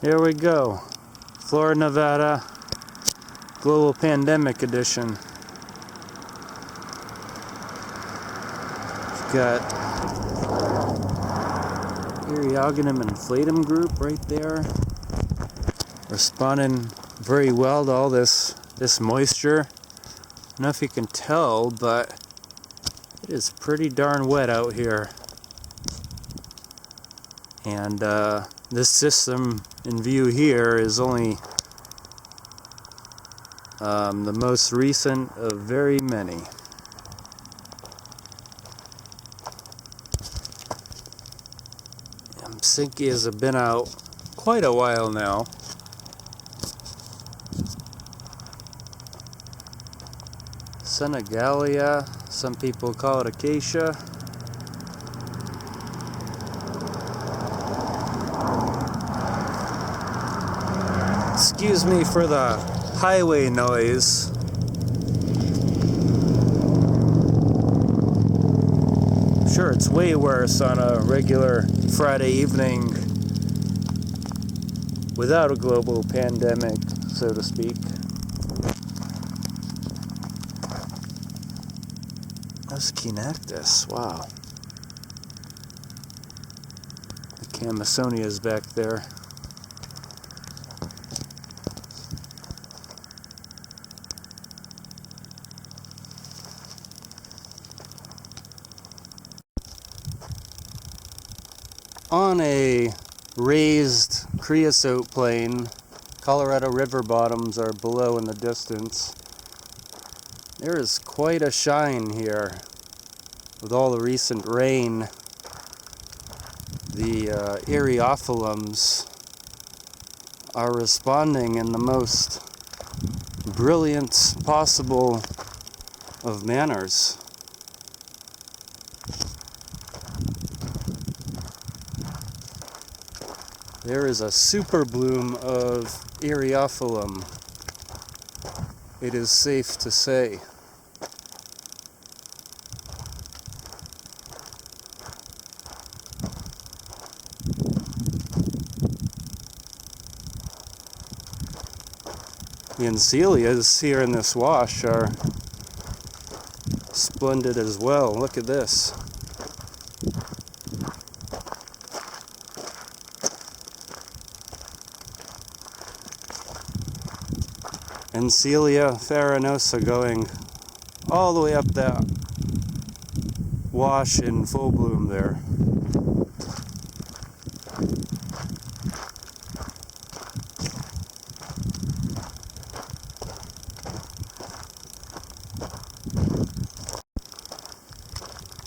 Here we go. Florida, Nevada, Global Pandemic Edition. We've got Eriogonum inflatum group right there. Responding very well to all this moisture. I don't know if you can tell, but it is pretty darn wet out here. And this system in view here is only the most recent of very many. Sinkias have been out quite a while now. Senegalia, some people call it acacia. Excuse me for the highway noise. I'm sure it's way worse on a regular Friday evening without a global pandemic, so to speak. That's Chenectus, wow. The Camisonia's back there. On a raised creosote plain, Colorado river bottoms are below in the distance. There is quite a shine here. With all the recent rain, the Eriophyllums are responding in the most brilliant possible of manners. There is a super bloom of Eriophyllum, it is safe to say. The Encelias here in this wash are splendid as well. Look at this. Encelia farinosa going all the way up that wash in full bloom there.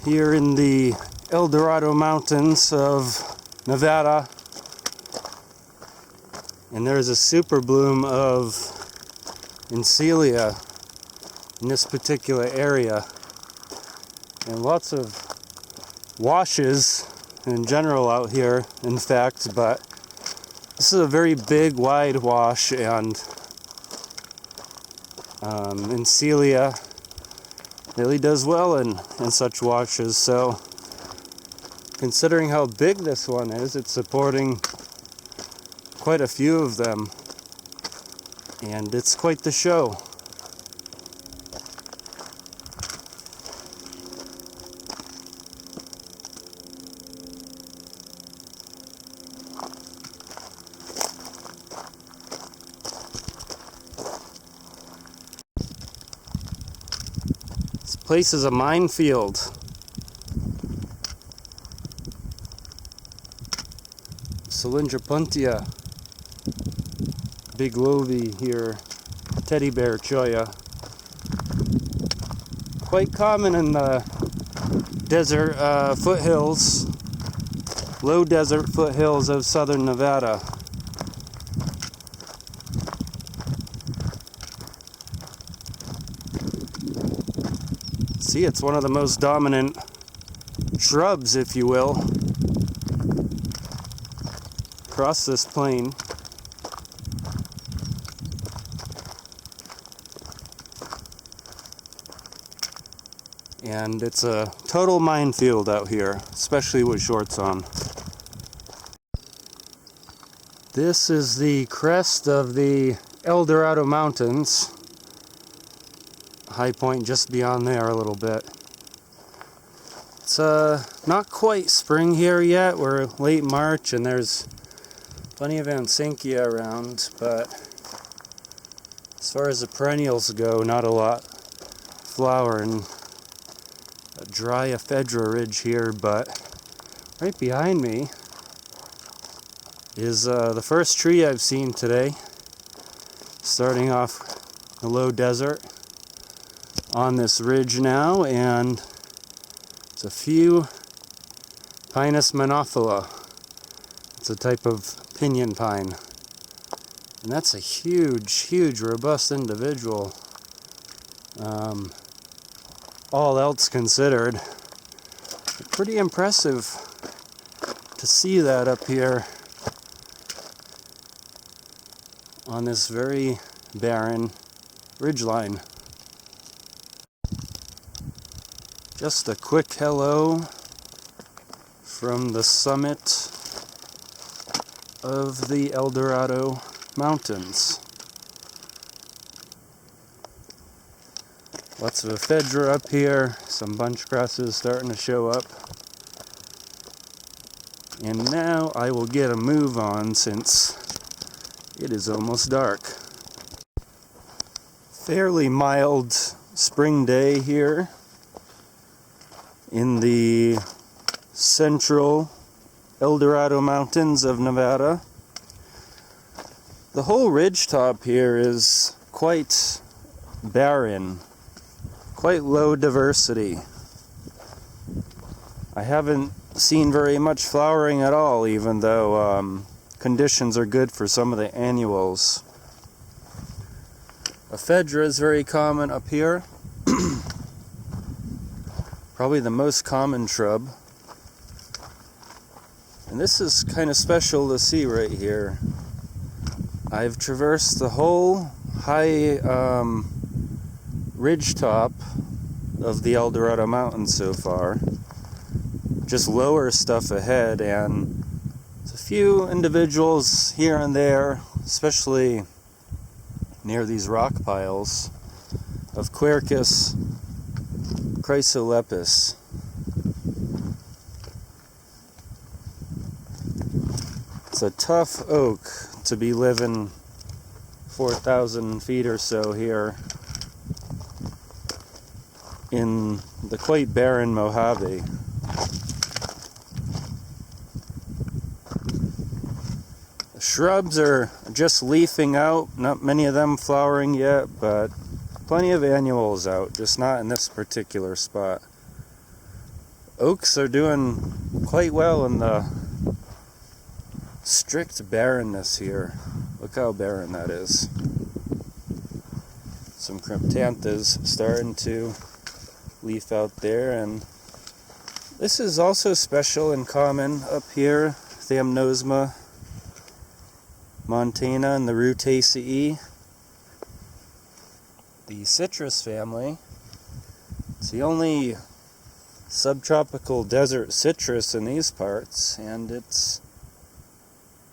Here in the Eldorado Mountains of Nevada, and there's a super bloom of Encelia in this particular area, and lots of washes in general out here, in fact, but this is a very big, wide wash, and Encelia really does well in such washes. So considering how big this one is, it's supporting quite a few of them, and it's quite the show. This place is a minefield. Cylindropuntia, big lovey here, teddy bear cholla. Quite common in the desert foothills, low desert foothills of southern Nevada. See, it's one of the most dominant shrubs, if you will, across this plain. And it's a total minefield out here, especially with shorts on. This is the crest of the Eldorado Mountains. High point just beyond there a little bit. It's not quite spring here yet. We're late March and there's plenty of Ansinkia around, but as far as the perennials go, not a lot flowering. A dry ephedra ridge here, but right behind me is the first tree I've seen today, starting off the low desert on this ridge now, and it's a few Pinus monophylla. It's a type of pinyon pine, and that's a huge robust individual, all else considered. Pretty impressive to see that up here on this very barren ridgeline. Just a quick hello from the summit of the Eldorado Mountains. Lots of ephedra up here, some bunch grasses starting to show up. And now I will get a move on since it is almost dark. Fairly mild spring day here in the central Eldorado Mountains of Nevada. The whole ridge top here is quite barren, quite low diversity. I haven't seen very much flowering at all, even though conditions are good for some of the annuals. Ephedra is very common up here. Probably the most common shrub. And this is kind of special to see right here. I've traversed the whole high ridge top of the Eldorado Mountains so far. Just lower stuff ahead, and there's a few individuals here and there, especially near these rock piles, of Quercus chrysolepis. It's a tough oak to be living 4,000 feet or so here in the quite barren Mojave. The shrubs are just leafing out, not many of them flowering yet, but plenty of annuals out, just not in this particular spot. Oaks are doing quite well in the strict barrenness here. Look how barren that is. Some cryptanthas starting to leaf out there, and this is also special and common up here, Thamnosma montana and the Rutaceae. The citrus family. It's the only subtropical desert citrus in these parts, and it's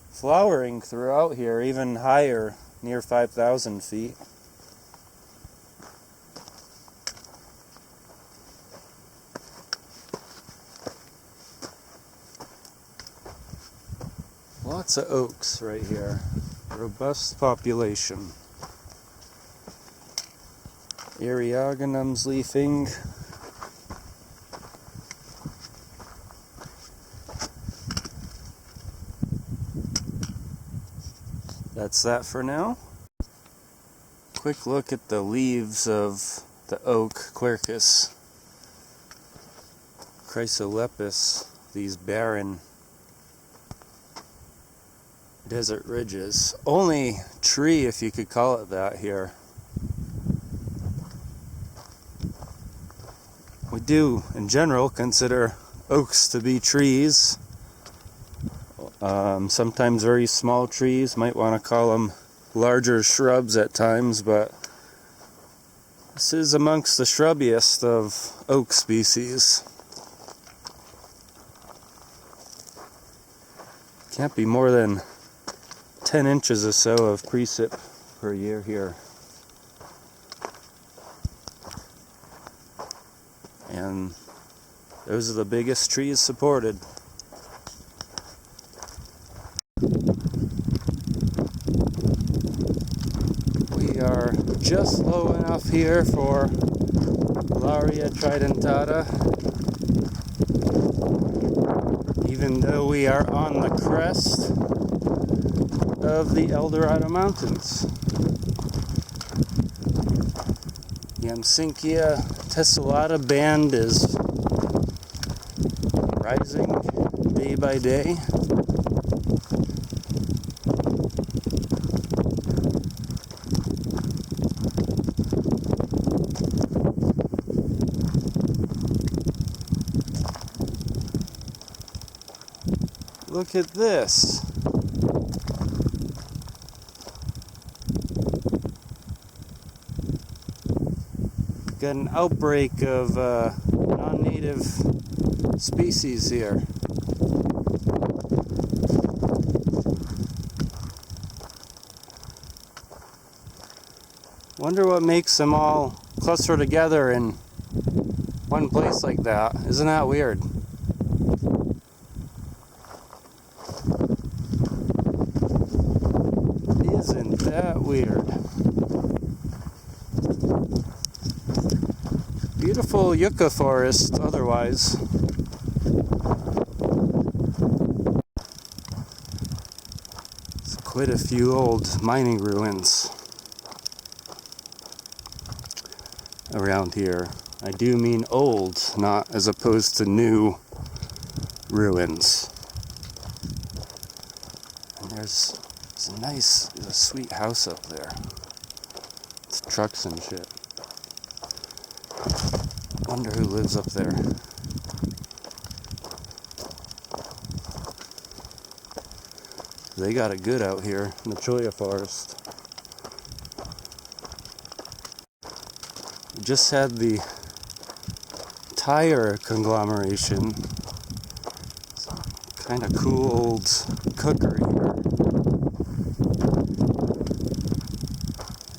flowering throughout here, even higher, near 5,000 feet. Lots of oaks right here. Robust population. Eriogonums leafing. That's that for now. Quick look at the leaves of the oak Quercus chrysolepis, these barren desert ridges. Only tree, if you could call it that, here. We do, in general, consider oaks to be trees. Sometimes very small trees, might want to call them larger shrubs at times, but this is amongst the shrubbiest of oak species. Can't be more than 10 inches or so of precip per year here. And those are the biggest trees supported. We are just low enough here for Lauria tridentata, even though we are on the crest of the Eldorado Mountains. The Amsinkia tessellata band is rising day by day. Look at this. Got an outbreak of non-native species here. Wonder what makes them all cluster together in one place like that. Isn't that weird? Isn't that weird? Beautiful yucca forest otherwise. There's quite a few old mining ruins around here. I do mean old, not as opposed to new ruins. And there's a sweet house up there. It's trucks and shit. Wonder who lives up there. They got it good out here in the cholla forest. We just had the tire conglomeration. Kind of cool old cookery here.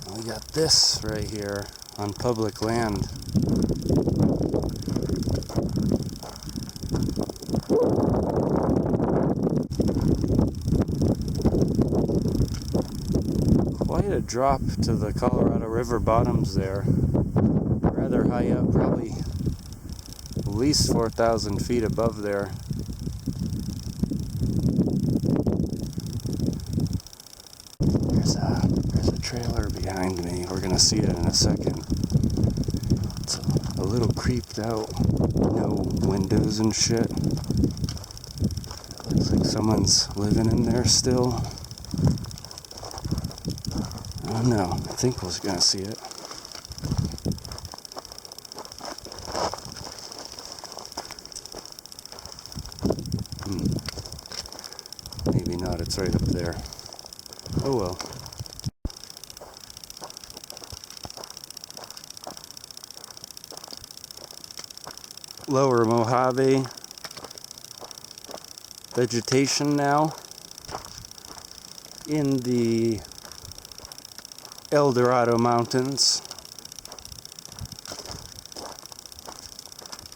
And we got this right here on public land. Quite a drop to the Colorado River bottoms there. Rather high up, probably at least 4,000 feet above there. There's a trailer behind me. We're gonna see it in a second. It's a little creeped out. No windows and shit. Looks like someone's living in there still. I don't know. I think we're gonna see it. Maybe not. It's right up there. Oh well. Lower Mojave vegetation now in the Eldorado Mountains.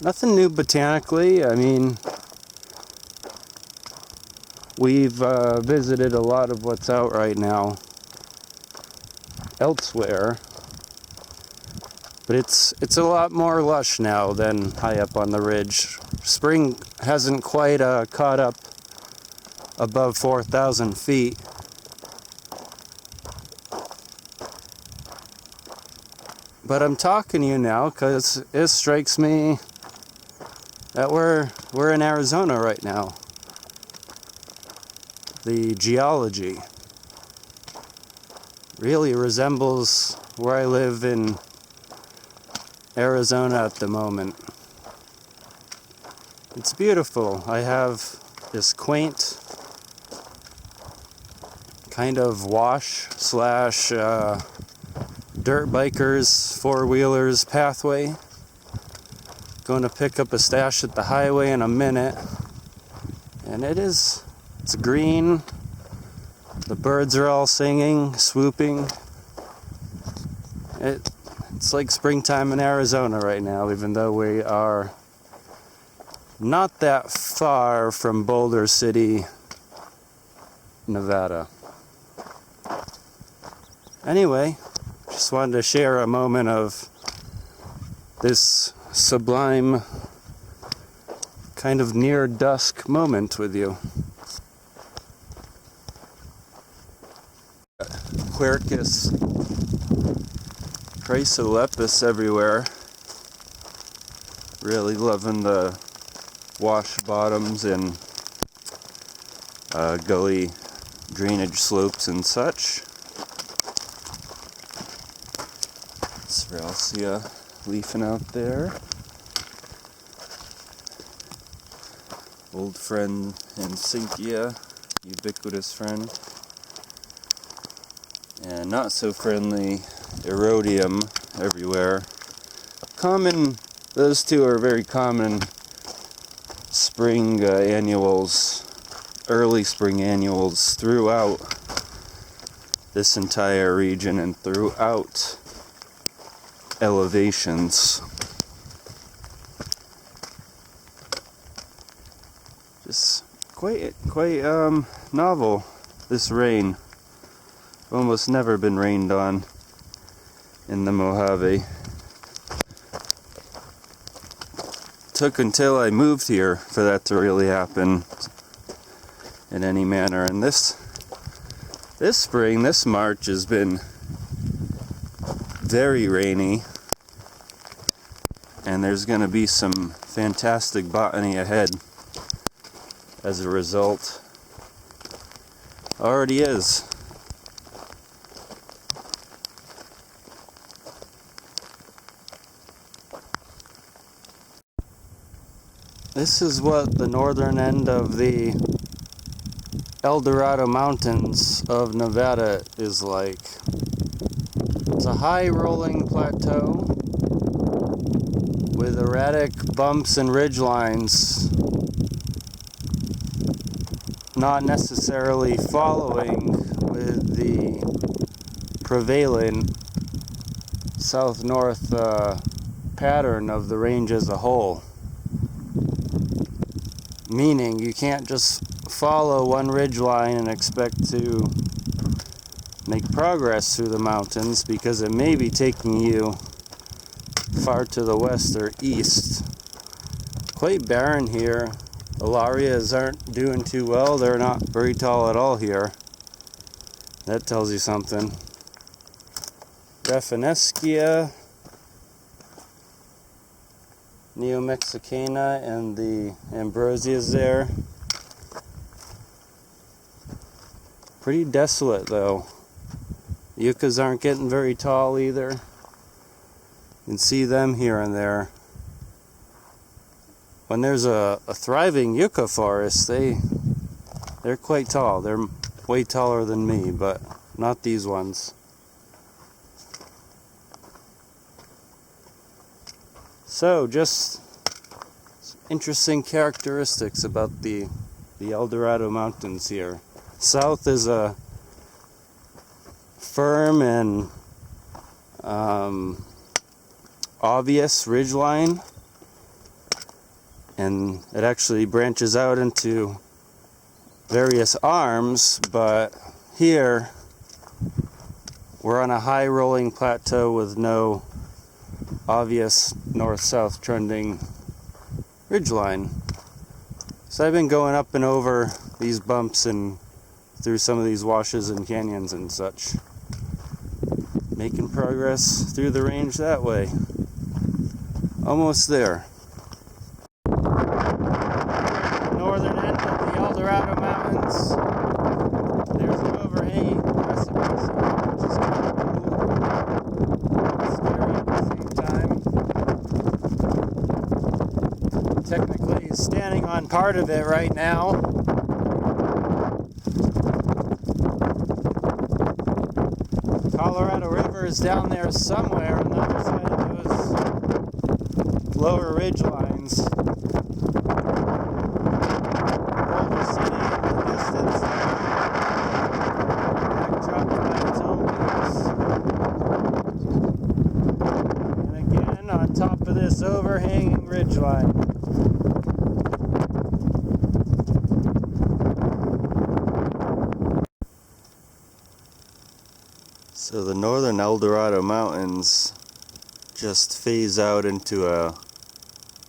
Nothing new botanically. I mean, we've visited a lot of what's out right now elsewhere, but it's a lot more lush now than high up on the ridge. Spring hasn't quite caught up above 4,000 feet. But I'm talking to you now because it strikes me that we're in Arizona right now. The geology really resembles where I live in Arizona at the moment. It's beautiful. I have this quaint kind of wash slash dirt bikers, four-wheelers pathway. Going to pick up a stash at the highway in a minute. And it's green, The birds are all singing, swooping. It's like springtime in Arizona right now, even though we are not that far from Boulder City, Nevada. Anyway, just wanted to share a moment of this sublime kind of near dusk moment with you. Quercus chrysolepis everywhere. Really loving the wash bottoms and gully drainage slopes and such. Strelsia leafing out there. Old friend Encinkia, ubiquitous friend. And not so friendly erodium everywhere. Common, those two are very common spring annuals, early spring annuals throughout this entire region and throughout elevations. Just quite novel, this rain. Almost never been rained on in the Mojave. Took until I moved here for that to really happen in any manner. And this spring, this March, has been very rainy, and there's going to be some fantastic botany ahead as a result. Already is. This is what the northern end of the Eldorado Mountains of Nevada is like. It's a high rolling plateau with erratic bumps and ridgelines, not necessarily following with the prevailing south-north pattern of the range as a whole. Meaning you can't just follow one ridgeline and expect to make progress through the mountains, because it may be taking you far to the west or east. Quite barren here. The Larias aren't doing too well. They're not very tall at all here. That tells you something. Rafinescia, Neo-Mexicana, and the Ambrosias there. Pretty desolate though. Yuccas aren't getting very tall either. You can see them here and there. When there's a thriving yucca forest, they're quite tall. They're way taller than me, but not these ones. So, just interesting characteristics about the Eldorado Mountains here. South is a firm and obvious ridgeline, and it actually branches out into various arms, but here we're on a high rolling plateau with no obvious north-south trending ridgeline. So I've been going up and over these bumps and through some of these washes and canyons and such, making progress through the range that way. Almost there. Northern end of the Eldorado Mountains. There's an overhanging precipice, which is kind of cool. Scary at the same time. Technically standing on part of it right now. Colorado River is down there somewhere on the other side of those lower ridge lines. Boulder City in the distance. this overhanging ridgeline. So the northern Eldorado Mountains just phase out into a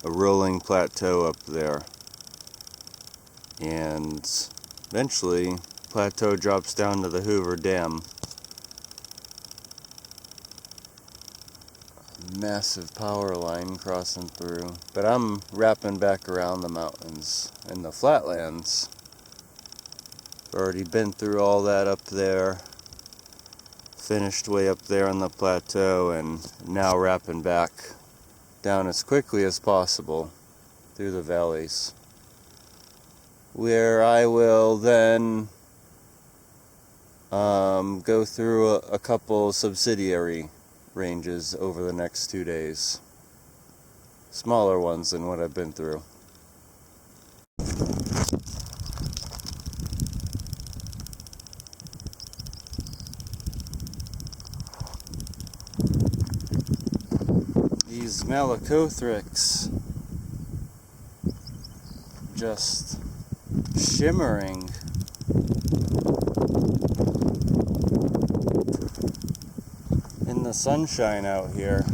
rolling plateau up there. And eventually, plateau drops down to the Hoover Dam. Massive power line crossing through. But I'm wrapping back around the mountains and the flatlands. Already been through all that up there. Finished way up there on the plateau, and now wrapping back down as quickly as possible through the valleys, where I will then go through a couple subsidiary ranges over the next 2 days. Smaller ones than what I've been through. These Malacothrix just shimmering. In the sunshine out here.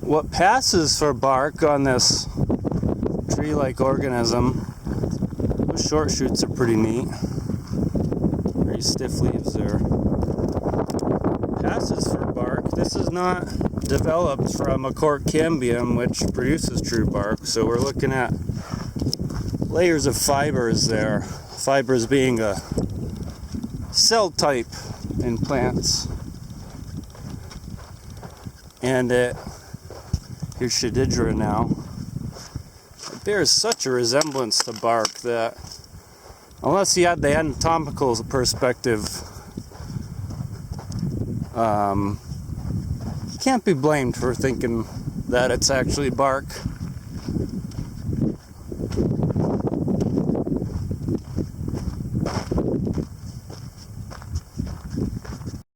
What passes for bark on this tree-like organism, those short shoots are pretty neat. Very stiff leaves there. Passes for bark. This is not developed from a cork cambium, which produces true bark, so we're looking at layers of fibers there. Fibers being a cell type in plants. And here's Shadidra now. It bears such a resemblance to bark that, unless you had the anatomical perspective, you can't be blamed for thinking that it's actually bark.